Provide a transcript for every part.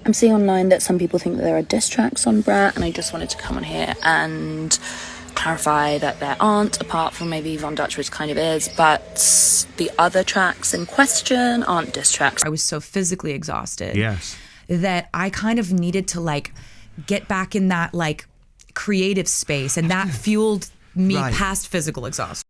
I'm seeing online that some people think that there are diss tracks on Brat, and I just wanted to come on here and clarify that there aren't, apart from maybe Von Dutch, which kind of is, but the other tracks in question aren't diss tracks. I was so physically exhausted that I kind of needed to like get back in that like creative space, and that fueled me past physical exhaustion.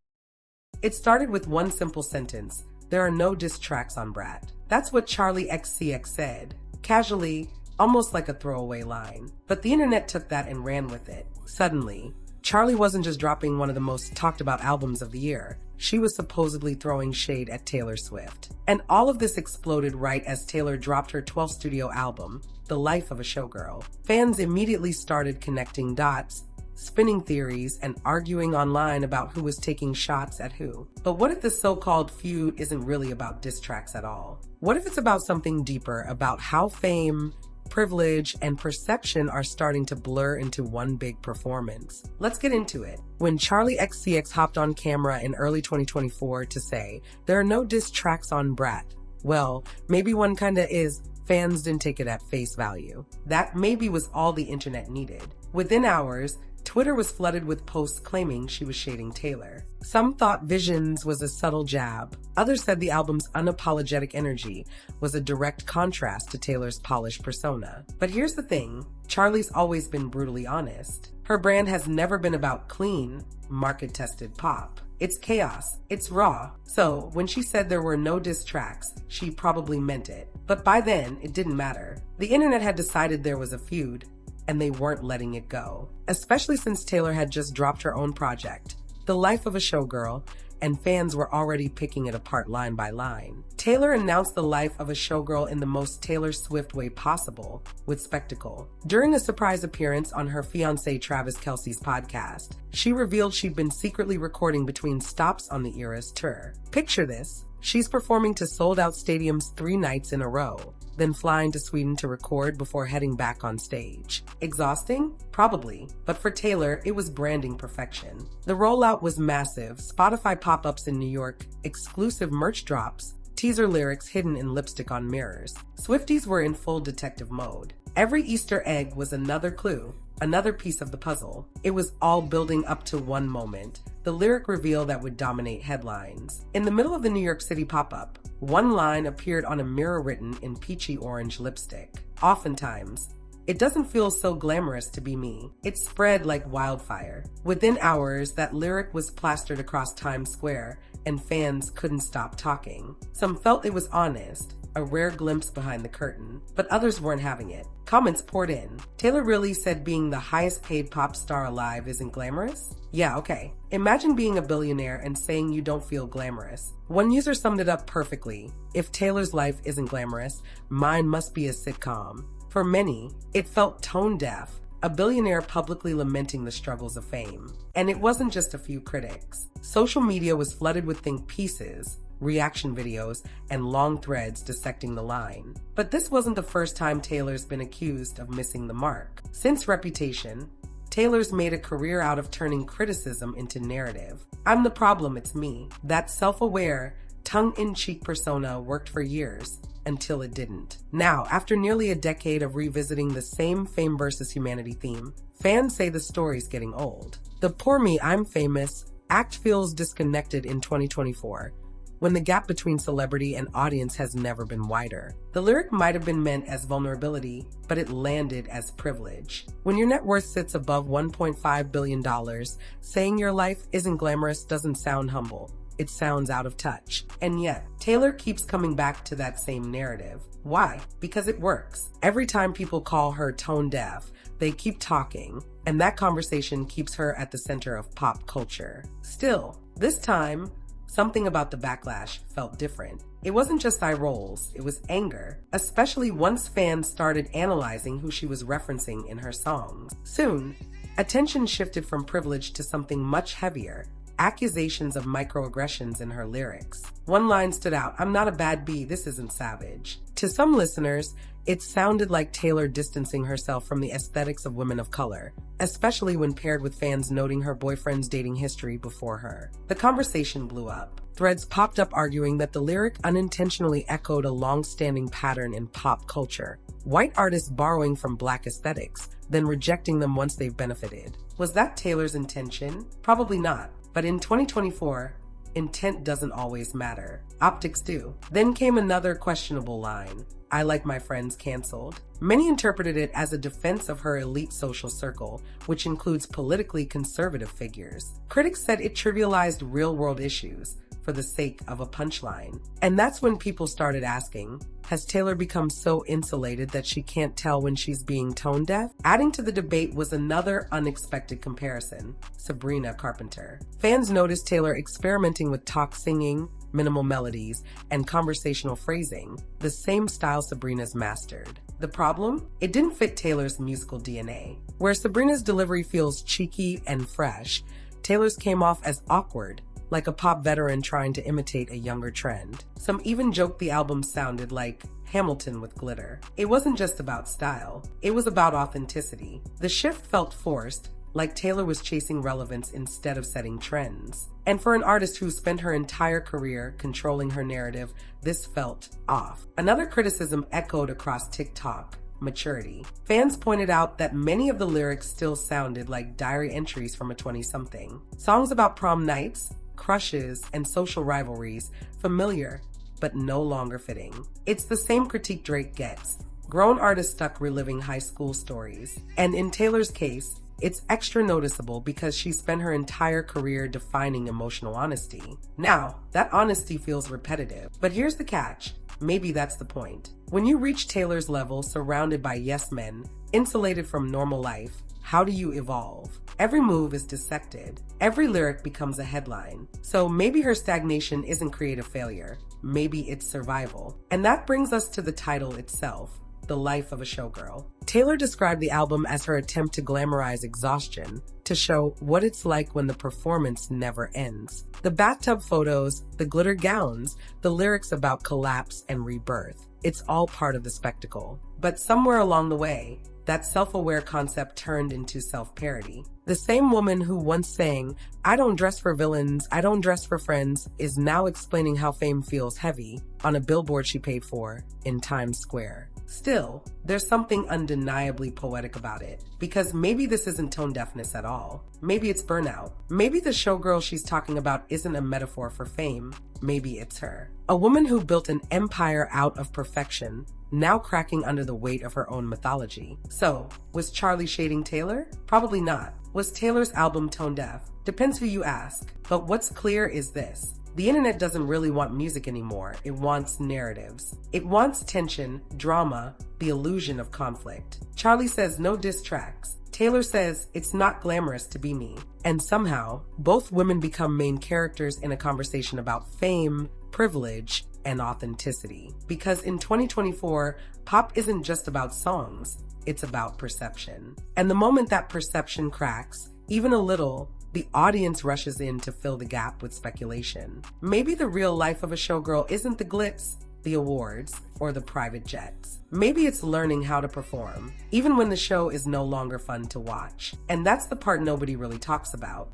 It started with one simple sentence: there are no diss tracks on Brat. That's what Charli XCX said, casually, almost like a throwaway line. But the internet took that and ran with it. Suddenly, Charli wasn't just dropping one of the most talked about albums of the year. She was supposedly throwing shade at Taylor Swift. And all of this exploded right as Taylor dropped her 12th studio album, The Life of a Showgirl. Fans immediately started connecting dots, spinning theories, and arguing online about who was taking shots at who. But what if the so-called feud isn't really about diss tracks at all? What if it's about something deeper, about how fame, privilege, and perception are starting to blur into one big performance? Let's get into it. When Charli XCX hopped on camera in early 2024 to say, there are no diss tracks on Brat, well, maybe one kinda is. Fans didn't take it at face value. That maybe was all the internet needed. Within hours, Twitter was flooded with posts claiming she was shading Taylor. Some thought Visions was a subtle jab. Others said the album's unapologetic energy was a direct contrast to Taylor's polished persona. But here's the thing, Charli's always been brutally honest. Her brand has never been about clean, market-tested pop. It's chaos. It's raw. So when she said there were no diss tracks, she probably meant it. But by then, it didn't matter. The internet had decided there was a feud, and they weren't letting it go. Especially since Taylor had just dropped her own project, The Life of a Showgirl, and fans were already picking it apart line by line. Taylor announced The Life of a Showgirl in the most Taylor Swift way possible, with spectacle. During a surprise appearance on her fiancé Travis Kelce's podcast, she revealed she'd been secretly recording between stops on the Eras tour. Picture this. She's performing to sold-out stadiums 3 nights in a row, then flying to Sweden to record before heading back on stage. Exhausting? Probably. But for Taylor, it was branding perfection. The rollout was massive. Spotify pop-ups in New York, exclusive merch drops, teaser lyrics hidden in lipstick on mirrors. Swifties were in full detective mode. Every Easter egg was another clue, another piece of the puzzle. It was all building up to one moment, the lyric reveal that would dominate headlines. In the middle of the New York City pop-up, one line appeared on a mirror written in peachy orange lipstick. Oftentimes, it doesn't feel so glamorous to be me. It spread like wildfire. Within hours, that lyric was plastered across Times Square, and fans couldn't stop talking. Some felt it was honest, a rare glimpse behind the curtain, but others weren't having it. Comments poured in. Taylor really said being the highest paid pop star alive isn't glamorous? Yeah, okay. Imagine being a billionaire and saying you don't feel glamorous. One user summed it up perfectly. If Taylor's life isn't glamorous, mine must be a sitcom. For many, it felt tone deaf, a billionaire publicly lamenting the struggles of fame. And it wasn't just a few critics. Social media was flooded with think pieces, reaction videos, and long threads dissecting the line. But this wasn't the first time Taylor's been accused of missing the mark. Since Reputation, Taylor's made a career out of turning criticism into narrative. I'm the problem, it's me. That self-aware, tongue-in-cheek persona worked for years, until it didn't. Now, after nearly a decade of revisiting the same fame versus humanity theme, fans say the story's getting old. The poor me, I'm famous act feels disconnected in 2024, when the gap between celebrity and audience has never been wider. The lyric might have been meant as vulnerability, but it landed as privilege. When your net worth sits above $1.5 billion, saying your life isn't glamorous doesn't sound humble. It sounds out of touch. And yet, Taylor keeps coming back to that same narrative. Why? Because it works. Every time people call her tone deaf, they keep talking, and that conversation keeps her at the center of pop culture. Still, this time, something about the backlash felt different. It wasn't just eye rolls, it was anger, especially once fans started analyzing who she was referencing in her songs. Soon, attention shifted from privilege to something much heavier: accusations of microaggressions in her lyrics. One line stood out: "I'm not a bad bee, this isn't savage." To some listeners, It sounded like Taylor distancing herself from the aesthetics of women of color, especially when paired with fans noting her boyfriend's dating history before her. The conversation blew up. Threads popped up arguing that the lyric unintentionally echoed a long-standing pattern in pop culture. White artists borrowing from black aesthetics, then rejecting them once they've benefited. Was that Taylor's intention? Probably not. But in 2024, intent doesn't always matter. Optics do. Then came another questionable line. I like my friends canceled. Many interpreted it as a defense of her elite social circle, which includes politically conservative figures. Critics said it trivialized real-world issues for the sake of a punchline. And that's when people started asking, has Taylor become so insulated that she can't tell when she's being tone deaf? Adding to the debate was another unexpected comparison, Sabrina Carpenter. Fans noticed Taylor experimenting with talk singing, minimal melodies, and conversational phrasing, the same style Sabrina's mastered. The problem? It didn't fit Taylor's musical DNA. Where Sabrina's delivery feels cheeky and fresh, Taylor's came off as awkward, like a pop veteran trying to imitate a younger trend. Some even joked the album sounded like Hamilton with glitter. It wasn't just about style, it was about authenticity. The shift felt forced, like Taylor was chasing relevance instead of setting trends. And for an artist who spent her entire career controlling her narrative, this felt off. Another criticism echoed across TikTok: maturity. Fans pointed out that many of the lyrics still sounded like diary entries from a 20-something. Songs about prom nights, crushes, and social rivalries, familiar, but no longer fitting. It's the same critique Drake gets. Grown artists stuck reliving high school stories. And in Taylor's case, it's extra noticeable because she spent her entire career defining emotional honesty. Now, that honesty feels repetitive. But here's the catch. Maybe that's the point. When you reach Taylor's level, surrounded by yes men, insulated from normal life, how do you evolve? Every move is dissected. Every lyric becomes a headline. So maybe her stagnation isn't creative failure. Maybe it's survival. And that brings us to the title itself, The Life of a Showgirl. Taylor described the album as her attempt to glamorize exhaustion, to show what it's like when the performance never ends. The bathtub photos, the glitter gowns, the lyrics about collapse and rebirth. It's all part of the spectacle. But somewhere along the way, that self-aware concept turned into self-parody. The same woman who once sang, "I don't dress for villains, I don't dress for friends," is now explaining how fame feels heavy on a billboard she paid for in Times Square. Still, there's something undeniably poetic about it, because maybe this isn't tone deafness at all. Maybe it's burnout. Maybe the showgirl she's talking about isn't a metaphor for fame. Maybe it's her. A woman who built an empire out of perfection, now cracking under the weight of her own mythology. So, was Charli shading Taylor? Probably not. Was Taylor's album tone deaf? Depends who you ask. But what's clear is this. The internet doesn't really want music anymore. It wants narratives. It wants tension, drama, the illusion of conflict. Charli says no diss tracks. Taylor says it's not glamorous to be me. And somehow, both women become main characters in a conversation about fame, privilege, and authenticity. Because in 2024, pop isn't just about songs, it's about perception. And the moment that perception cracks, even a little, the audience rushes in to fill the gap with speculation. Maybe the real life of a showgirl isn't the glitz, the awards, or the private jets. Maybe it's learning how to perform, even when the show is no longer fun to watch. And that's the part nobody really talks about.